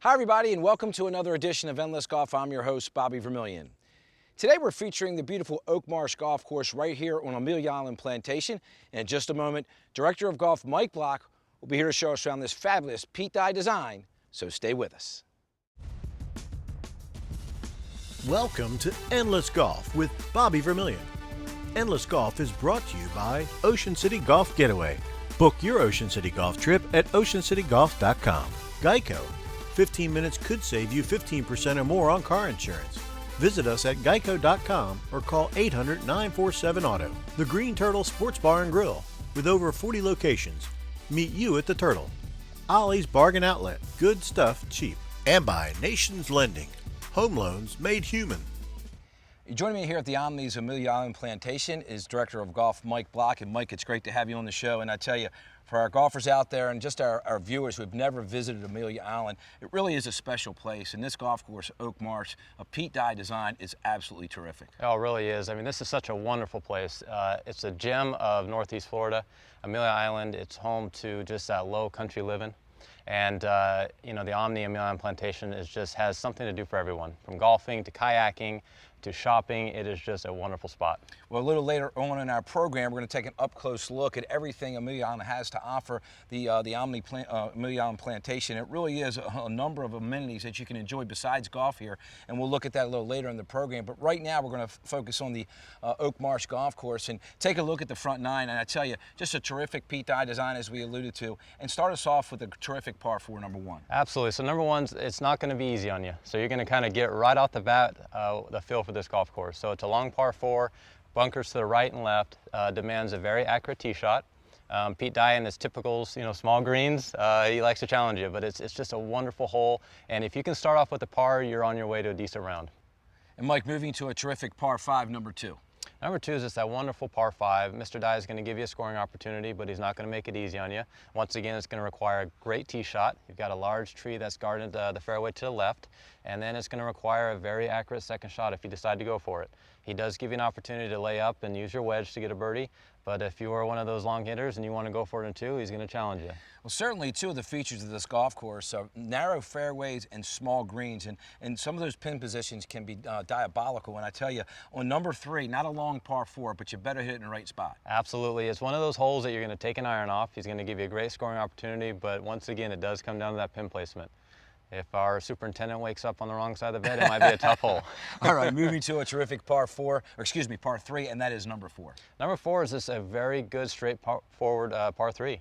Hi everybody and welcome to another edition of Endless Golf. I'm your host, Bobby Vermillion. Today we're featuring the beautiful Oak Marsh Golf Course right here on Amelia Island Plantation. And in just a moment, Director of Golf Mike Block will be here to show us around this fabulous Pete Dye design, so stay with us. Welcome to Endless Golf with Bobby Vermillion. Endless Golf is brought to you by Ocean City Golf Getaway. Book your Ocean City golf trip at oceancitygolf.com. Geico. 15 minutes could save you 15% or more on car insurance. Visit us at geico.com or call 800-947-AUTO. The Green Turtle Sports Bar and Grill. With over 40 locations. Meet you at the Turtle. Ollie's Bargain Outlet. Good stuff cheap. And by Nations Lending. Home loans made human. Joining me here at the Omni's Amelia Island Plantation is Director of Golf Mike Block. And Mike, it's great to have you on the show. And I tell you, for our golfers out there and just our viewers who have never visited Amelia Island, it really is a special place. And this golf course, Oak Marsh, a Pete Dye design, is absolutely terrific. Oh, it really is. I mean, this is such a wonderful place. It's a gem of Northeast Florida. Amelia Island, it's home to just that low country living. And, you know, the Omni Amelia Island Plantation has something to do for everyone, from golfing to kayaking to shopping. It is just a wonderful spot. Well, a little later on in our program, we're going to take an up-close look at everything Amelia Island has to offer, the Amelia Island Plantation. It really is a number of amenities that you can enjoy besides golf here, and we'll look at that a little later in the program. But right now, we're going to focus on the Oak Marsh Golf Course and take a look at the front nine. And I tell you, just a terrific Pete Dye design, as we alluded to, and start us off with a terrific par 4, number 1. Absolutely. So number 1, it's not going to be easy on you. So you're going to kind of get right off the bat the feel for this golf course. So it's a long par 4, bunkers to the right and left, demands a very accurate tee shot. Pete Dye in his typical, small greens, he likes to challenge you, but it's just a wonderful hole. And if you can start off with a par, you're on your way to a decent round. And Mike, moving to a terrific par 5, number 2. Number 2 is just that wonderful par 5. Mr. Dye is going to give you a scoring opportunity, but he's not going to make it easy on you. Once again, it's going to require a great tee shot. You've got a large tree that's guarded the fairway to the left, and then it's going to require a very accurate second shot if you decide to go for it. He does give you an opportunity to lay up and use your wedge to get a birdie, but if you are one of those long hitters and you want to go for it in 2, he's going to challenge you. Well, certainly 2 of the features of this golf course are narrow fairways and small greens, and some of those pin positions can be diabolical. And I tell you, on number 3, not a long par 4, but you better hit it in the right spot. Absolutely. It's one of those holes that you're going to take an iron off. He's going to give you a great scoring opportunity, but once again, it does come down to that pin placement. If our superintendent wakes up on the wrong side of the bed, it might be a tough hole. All right, moving to a terrific par 3, and that is number 4. Number 4 is just a very good straightforward par 3.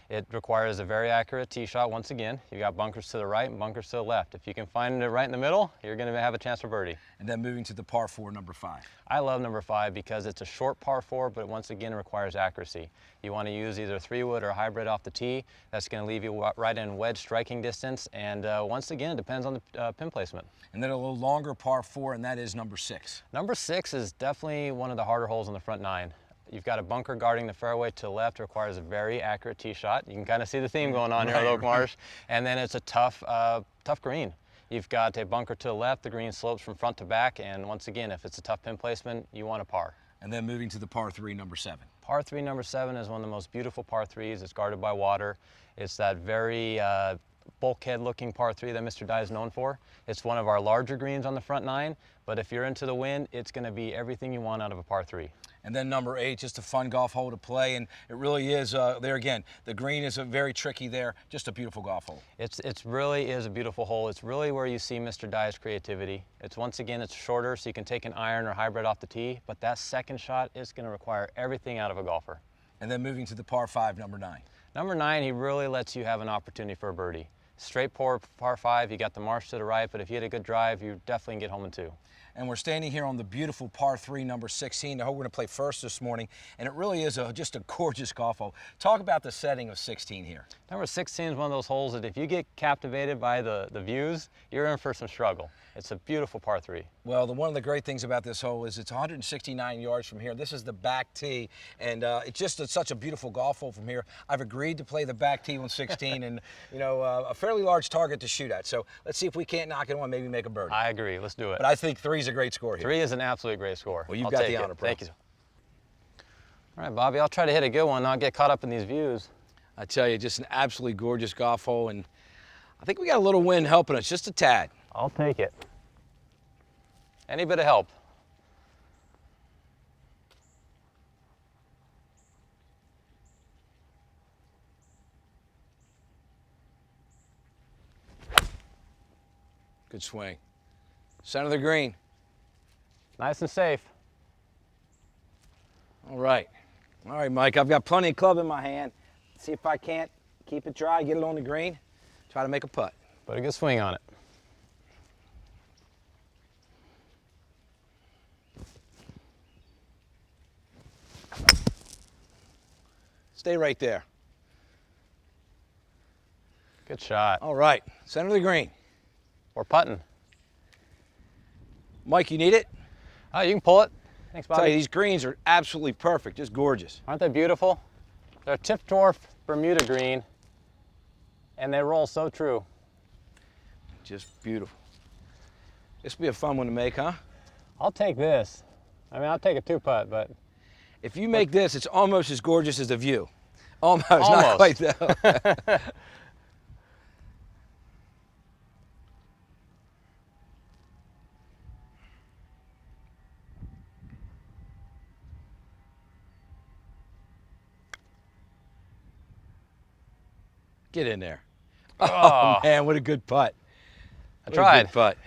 It requires a very accurate tee shot. Once again, you got bunkers to the right and bunkers to the left. If you can find it right in the middle, you're going to have a chance for birdie. And then moving to the par 4, number 5. I love number 5 because it's a short par 4, but once again, it requires accuracy. You want to use either 3-wood or hybrid off the tee. That's going to leave you right in wedge striking distance. And once again, it depends on the pin placement. And then a little longer par 4, and that is number 6. Number 6 is definitely one of the harder holes on the front 9. You've got a bunker guarding the fairway to the left, requires a very accurate tee shot. You can kind of see the theme going on here at Oak Marsh. And then it's a tough green. You've got a bunker to the left, the green slopes from front to back, and once again, if it's a tough pin placement, you want a par. And then moving to the par 3, number 7. Par 3, number 7 is one of the most beautiful par 3s. It's guarded by water. It's that very bulkhead-looking par 3 that Mr. Dye is known for. It's one of our larger greens on the front 9, but if you're into the wind, it's going to be everything you want out of a par 3. And then number 8, just a fun golf hole to play, and it really is, there again, the green is very tricky there, just a beautiful golf hole. It really is a beautiful hole. It's really where you see Mr. Dye's creativity. Once again, it's shorter, so you can take an iron or hybrid off the tee, but that second shot is going to require everything out of a golfer. And then moving to the par 5, number 9. Number 9, he really lets you have an opportunity for a birdie. Straight par 5, you got the marsh to the right, but if you hit a good drive, you definitely can get home in 2. And we're standing here on the beautiful par 3, number 16. I hope we're going to play first this morning, and it really is just a gorgeous golf hole. Talk about the setting of 16 here. Number 16 is one of those holes that if you get captivated by the views, you're in for some struggle. It's a beautiful par 3. Well, one of the great things about this hole is it's 169 yards from here. This is the back tee, and it's such a beautiful golf hole from here. I've agreed to play the back tee on 16, and a fairly large target to shoot at. So let's see if we can't knock it on, maybe make a birdie. I agree. Let's do it. But I think 3 is a great score here. 3 is an absolutely great score. Well, you've got the honor, bro. Thank you. All right, Bobby, I'll try to hit a good one, not get caught up in these views. I tell you, just an absolutely gorgeous golf hole, and I think we got a little wind helping us, just a tad. I'll take it. Any bit of help. Good swing. Center of the green. Nice and safe. All right. All right, Mike, I've got plenty of club in my hand. See if I can't keep it dry, get it on the green, try to make a putt. Put a good swing on it. Stay right there. Good shot. All right, center of the green. We're putting. Mike, you need it? Oh, you can pull it. Thanks, I'll tell you, Bobby. these greens are absolutely perfect, just gorgeous. Aren't they beautiful? They're a tip dwarf Bermuda green, and they roll so true. Just beautiful. This will be a fun one to make, huh? I'll take this. I mean, I'll take a 2-putt, but If you make this, it's almost as gorgeous as the view. Almost. Not Almost. quite though. Get in there. Oh, man, what a good putt. I What a tried. good putt.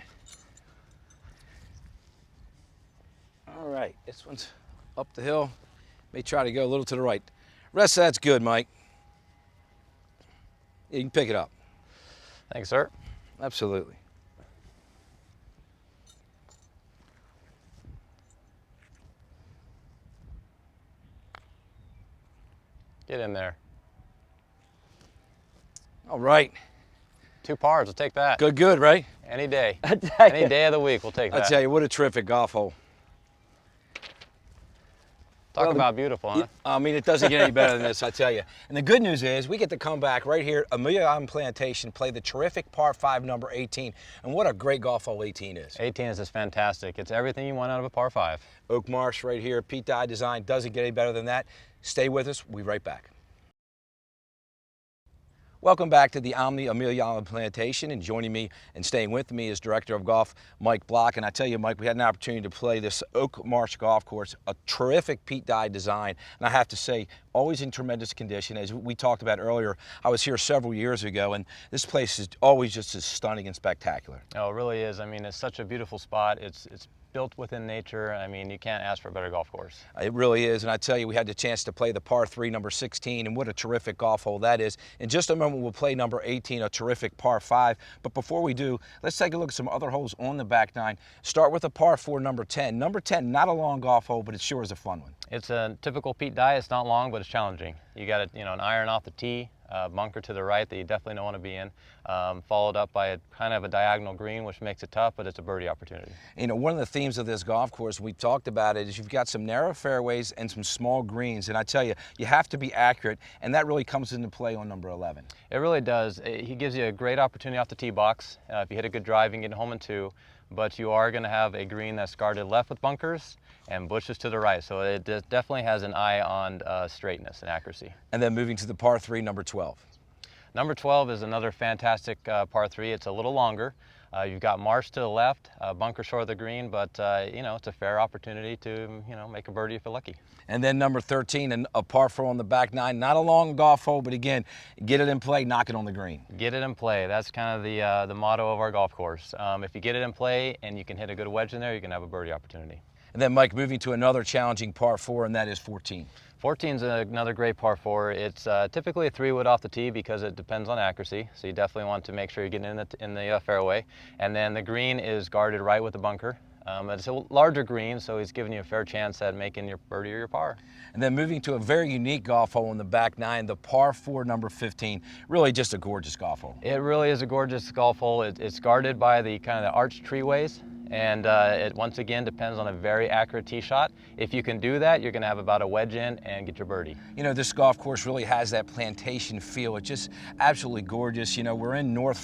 All right, this one's up the hill. May try to go a little to the right. Rest of that's good, Mike. Yeah, you can pick it up. Thanks, sir. Absolutely. Get in there. All right. 2 pars, we'll take that. Good, good, right? Any day. I tell Any you. day of the week, we'll take I that. tell you, what a terrific golf hole. Talk well, about beautiful, huh? I mean, it doesn't get any better than this, I tell you. And the good news is we get to come back right here, Amelia Island Plantation, play the terrific par 5 number 18. And what a great golf hole 18 is. 18 is just fantastic. It's everything you want out of a par 5. Oak Marsh right here, Pete Dye design, doesn't get any better than that. Stay with us, we'll be right back. Welcome back to the Omni Amelia Island Plantation, and joining me and staying with me is Director of Golf Mike Block. And I tell you, Mike, we had an opportunity to play this Oak Marsh golf course, a terrific Pete Dye design, and I have to say, always in tremendous condition. As we talked about earlier, I was here several years ago, and this place is always just as stunning and spectacular. Oh, it really is. I mean, it's such a beautiful spot. It's built within nature. I mean, you can't ask for a better golf course. It really is, and I tell you, we had the chance to play the par 3 number 16, and what a terrific golf hole that is. In just a moment, we'll play number 18, a terrific par 5. But before we do, let's take a look at some other holes on the back nine. Start with a par 4 number 10. Number 10, not a long golf hole, but it sure is a fun one. It's a typical Pete Dye. It's not long, but it's challenging. You got an iron off the tee, bunker to the right that you definitely don't want to be in, followed up by a kind of a diagonal green, which makes it tough, but it's a birdie opportunity. You know, one of the themes of this golf course, we talked about it, is you've got some narrow fairways and some small greens, and I tell you, you have to be accurate, and that really comes into play on number 11. It really does. He gives you a great opportunity off the tee box. If you hit a good drive, you can get home in 2, but you are going to have a green that's guarded left with bunkers and bushes to the right, so it definitely has an eye on straightness and accuracy. And then moving to the par 3 number 12. Number 12 is another fantastic par 3. It's a little longer. You've got Marsh to the left, bunker short of the green, but it's a fair opportunity to make a birdie if you're lucky. And then number 13, and a par 4 on the back nine. Not a long golf hole, but again, get it in play, knock it on the green. Get it in play. That's kind of the motto of our golf course. If you get it in play and you can hit a good wedge in there, you can have a birdie opportunity. And then, Mike, moving to another challenging par 4, and that is 14. 14 is another great par 4. It's typically a 3-wood off the tee because it depends on accuracy. So you definitely want to make sure you're getting in the fairway. And then the green is guarded right with the bunker. It's a larger green, so he's giving you a fair chance at making your birdie or your par. And then moving to a very unique golf hole in the back nine, the par 4 number 15. Really just a gorgeous golf hole. It really is a gorgeous golf hole. It's guarded by the kind of the arched treeways. And it once again depends on a very accurate tee shot. If you can do that, you're going to have about a wedge in and get your birdie. You know, this golf course really has that plantation feel. It's just absolutely gorgeous. You know, we're in northern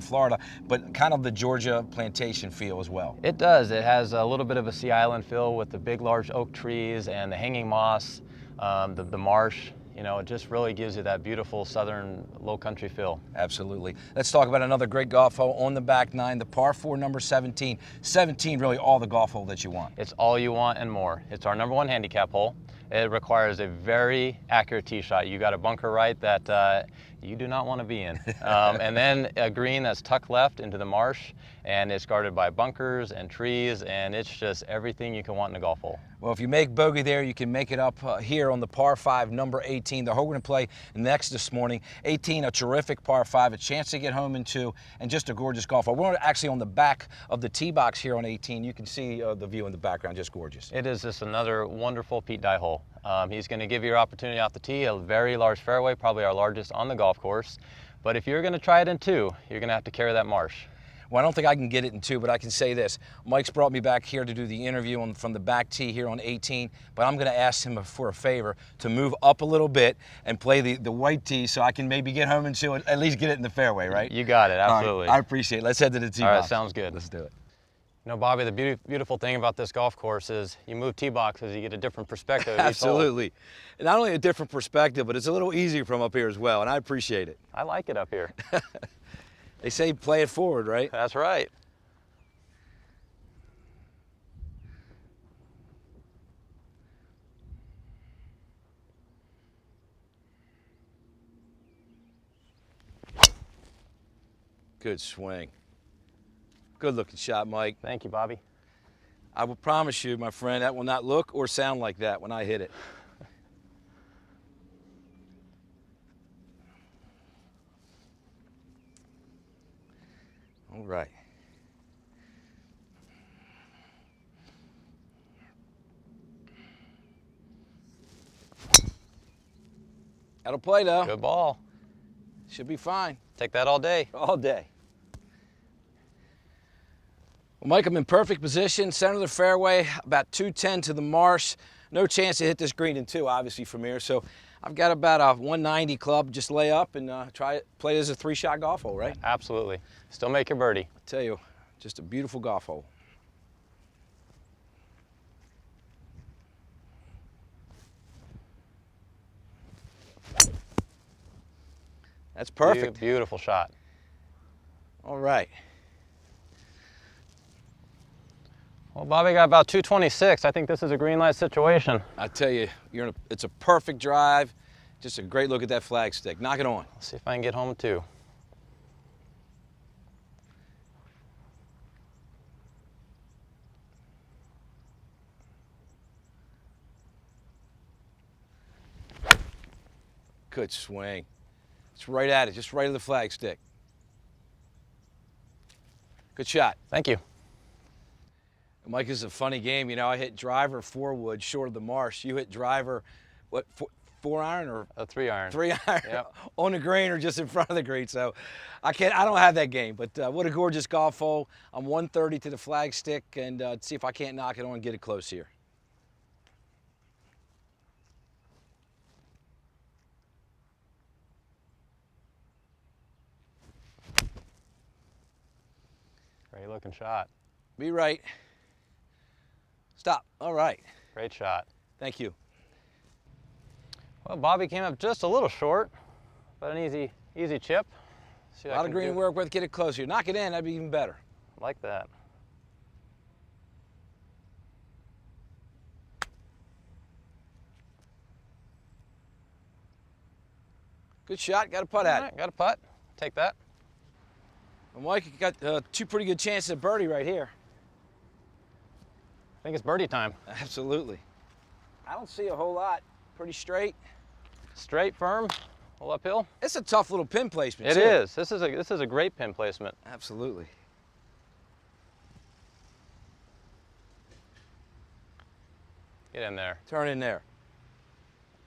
Florida, but kind of the Georgia plantation feel as well. It does. It has a little bit of a Sea Island feel with the big, large oak trees and the hanging moss, the marsh. You know, it just really gives you that beautiful southern low country feel. Absolutely. Let's talk about another great golf hole on the back nine, the par 4, number 17. 17, really all the golf hole that you want. It's all you want and more. It's our #1 handicap hole. It requires a very accurate tee shot. You got a bunker right that you do not want to be in. And then a green that's tucked left into the marsh, and it's guarded by bunkers and trees, and it's just everything you can want in a golf hole. Well, if you make bogey there, you can make it up here on the par 5, number 18. The hole we're going to play next this morning. 18, a terrific par 5, a chance to get home in 2, and just a gorgeous golf hole. We're actually on the back of the tee box here on 18. You can see the view in the background, just gorgeous. It is just another wonderful Pete Dye hole. He's going to give you your opportunity off the tee, a very large fairway, probably our largest on the golf course. But if you're going to try it in 2, you're going to have to carry that marsh. Well, I don't think I can get it in 2, but I can say this. Mike's brought me back here to do the interview from the back tee here on 18, but I'm going to ask him for a favor to move up a little bit and play the white tee so I can maybe get home in 2 and at least get it in the fairway, right? You got it, absolutely. All right, I appreciate it. Let's head to the tee box. All right, sounds good. Let's do it. You know, Bobby, the beautiful thing about this golf course is you move tee boxes, you get a different perspective of each hole. Absolutely. Not only a different perspective, but it's a little easier from up here as well, and I appreciate it. I like it up here. They say play it forward, right? That's right. Good swing. Good looking shot, Mike. Thank you, Bobby. I will promise you, my friend, that will not look or sound like that when I hit it. All right. That'll play, though. Good ball. Should be fine. Take that all day. All day. Well, Mike, I'm in perfect position, center of the fairway, about 210 to the marsh. No chance to hit this green in 2, obviously, from here. So I've got about a 190 club. Just lay up and try it. Play it as a 3-shot golf hole, right? Absolutely. Still make your birdie. I tell you, just a beautiful golf hole. That's perfect. Beautiful shot. All right. Well, Bobby got about 226. I think this is a green light situation. I tell you, it's a perfect drive. Just a great look at that flag stick. Knock it on. Let's see if I can get home too. Good swing. It's right at it, just right at the flag stick. Good shot. Thank you. Mike, this is a funny game. You know, I hit driver 4-wood short of the marsh. You hit driver, what, 4-iron or? A 3-iron. 3-iron. Yep. On the green or just in front of the green. So I don't have that game, but what a gorgeous golf hole. I'm 130 to the flag stick, and see if I can't knock it on and get it close here. Great looking shot. Be right. Stop. All right. Great shot. Thank you. Well, Bobby came up just a little short, but an easy chip. See A what I lot of can green do. to work with. Get it close here. Knock it in. That'd be even better. Like that. Good shot. Got a putt at All right, got a putt. Take that. it. Mike, you got 2 pretty good chances at birdie right here. I think it's birdie time. Absolutely. I don't see a whole lot. Pretty straight. Straight, firm, a little uphill. It's a tough little pin placement. It too. is. This is a great pin placement. Absolutely. Get in there. Turn in there.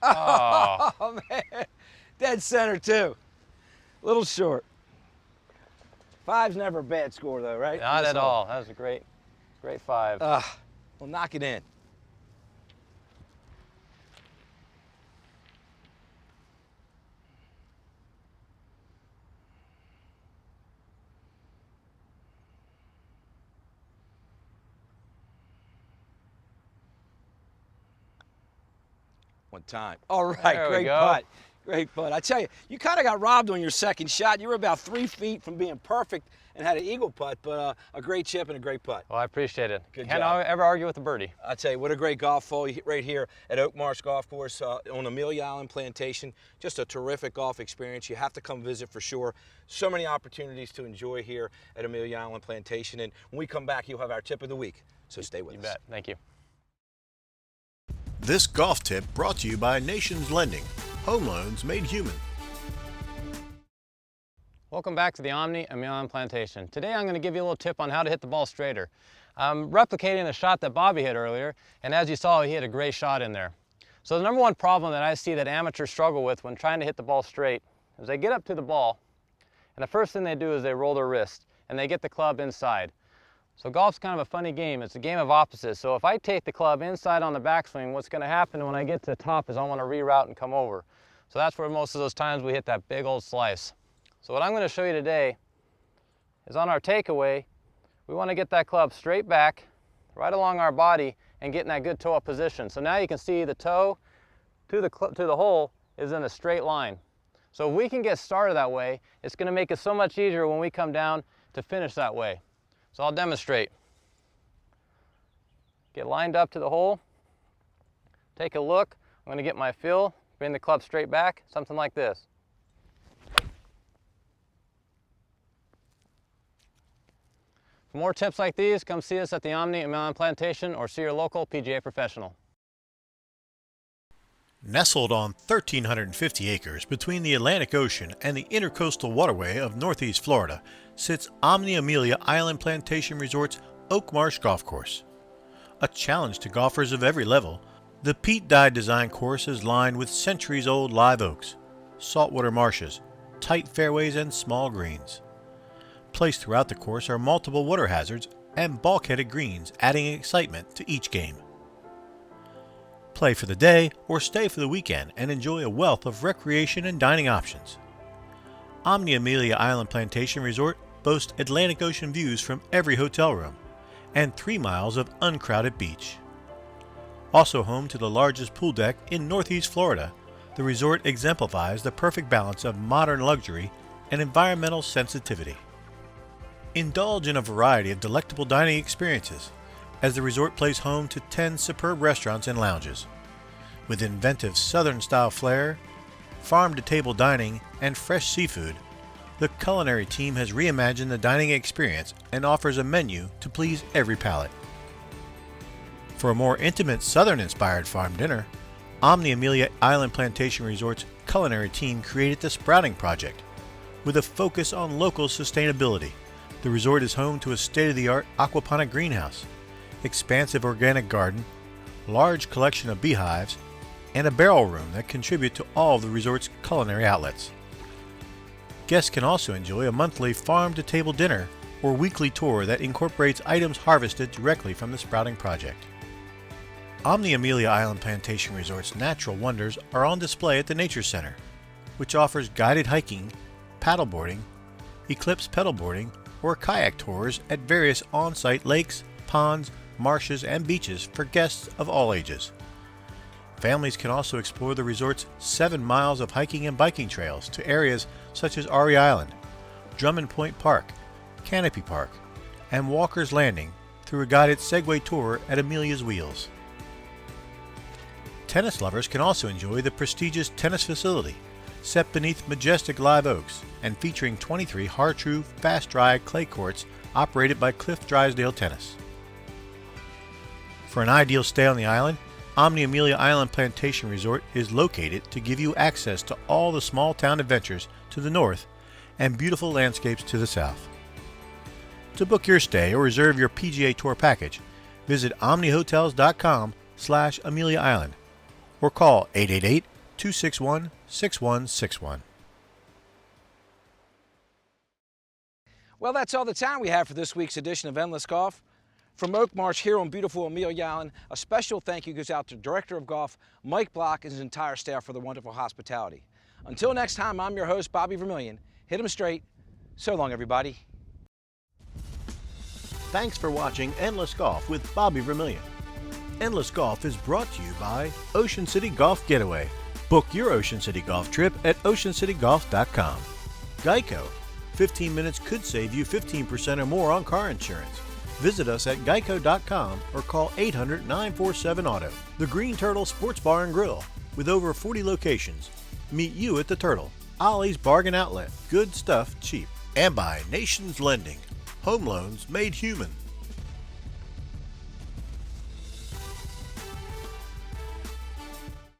Oh, Oh, man. Dead center, too. Little short. 5's never a bad score, though, right? not This at hole. all. That was a great 5. Well, knock it in. One time. All right, There we great go. putt. Great putt. I tell you, you kind of got robbed on your second shot. You were about 3 feet from being perfect and had an eagle putt, but a great chip and a great putt. Well, I appreciate it. Good Can't job. ever argue with a birdie. I tell you, what a great golf hole right here at Oak Marsh Golf Course on Amelia Island Plantation. Just a terrific golf experience. You have to come visit for sure. So many opportunities to enjoy here at Amelia Island Plantation. And when we come back, you'll have our tip of the week. So stay with us. You bet. Thank you. This golf tip brought to you by Nations Lending. Home loans made human. Welcome back to the Omni Amelia Island Plantation. Today I'm going to give you a little tip on how to hit the ball straighter. I'm replicating the shot that Bobby hit earlier, and as you saw, he hit a great shot in there. So the number one problem that I see that amateurs struggle with when trying to hit the ball straight is they get up to the ball, and the first thing they do is they roll their wrist, and they get the club inside. So golf's kind of a funny game. It's a game of opposites. So if I take the club inside on the backswing, what's going to happen when I get to the top is I want to reroute and come over. So that's where most of those times we hit that big old slice. So what I'm going to show you today is on our takeaway, we want to get that club straight back, right along our body, and get in that good toe-up position. So now you can see the toe to the hole is in a straight line. So if we can get started that way, it's going to make it so much easier when we come down to finish that way. So I'll demonstrate. Get lined up to the hole, take a look. I'm going to get my feel, bring the club straight back, something like this. For more tips like these, come see us at the Omni Amelia Island Plantation or see your local PGA professional. Nestled on 1,350 acres between the Atlantic Ocean and the Intercoastal Waterway of Northeast Florida sits Omni Amelia Island Plantation Resort's Oak Marsh Golf Course. A challenge to golfers of every level, the Pete Dye design course is lined with centuries-old live oaks, saltwater marshes, tight fairways, and small greens. Placed throughout the course are multiple water hazards and bulkheaded greens, adding excitement to each game. Play for the day or stay for the weekend and enjoy a wealth of recreation and dining options. Omni Amelia Island Plantation Resort boasts Atlantic Ocean views from every hotel room and 3 miles of uncrowded beach. Also home to the largest pool deck in Northeast Florida, the resort exemplifies the perfect balance of modern luxury and environmental sensitivity. Indulge in a variety of delectable dining experiences, as the resort plays home to 10 superb restaurants and lounges. With inventive Southern-style flair, farm-to-table dining, and fresh seafood, the culinary team has reimagined the dining experience and offers a menu to please every palate. For a more intimate Southern-inspired farm dinner, Omni Amelia Island Plantation Resort's culinary team created the Sprouting Project. With a focus on local sustainability, the resort is home to a state-of-the-art aquaponic greenhouse, expansive organic garden, large collection of beehives, and a barrel room that contribute to all of the resort's culinary outlets. Guests can also enjoy a monthly farm-to-table dinner or weekly tour that incorporates items harvested directly from the Sprouting Project. Omni Amelia Island Plantation Resort's natural wonders are on display at the Nature Center, which offers guided hiking, paddleboarding, eclipse pedalboarding, or kayak tours at various on-site lakes, ponds, marshes, and beaches for guests of all ages. Families can also explore the resort's 7 miles of hiking and biking trails to areas such as Ari Island, Drummond Point Park, Canopy Park, and Walker's Landing through a guided Segway tour at Amelia's Wheels. Tennis lovers can also enjoy the prestigious tennis facility, set beneath majestic live oaks and featuring 23 Har-Tru fast-dry clay courts operated by Cliff Drysdale Tennis. For an ideal stay on the island, Omni Amelia Island Plantation Resort is located to give you access to all the small town adventures to the north and beautiful landscapes to the south. To book your stay or reserve your PGA Tour package, visit omnihotels.com/Amelia Island or call 888-261-6161. Well, that's all the time we have for this week's edition of Endless Golf. From Oak Marsh here on beautiful Amelia Island, a special thank you goes out to Director of Golf Mike Block and his entire staff for their wonderful hospitality. Until next time, I'm your host, Bobby Vermillion. Hit 'em straight. So long, everybody. Thanks for watching Endless Golf with Bobby Vermillion. Endless Golf is brought to you by Ocean City Golf Getaway. Book your Ocean City Golf trip at oceancitygolf.com. Geico. 15 minutes could save you 15% or more on car insurance. Visit us at geico.com or call 800-947-AUTO. The Green Turtle Sports Bar and Grill. With over 40 locations. Meet you at the Turtle. Ollie's Bargain Outlet. Good stuff cheap. And by Nations Lending. Home loans made human.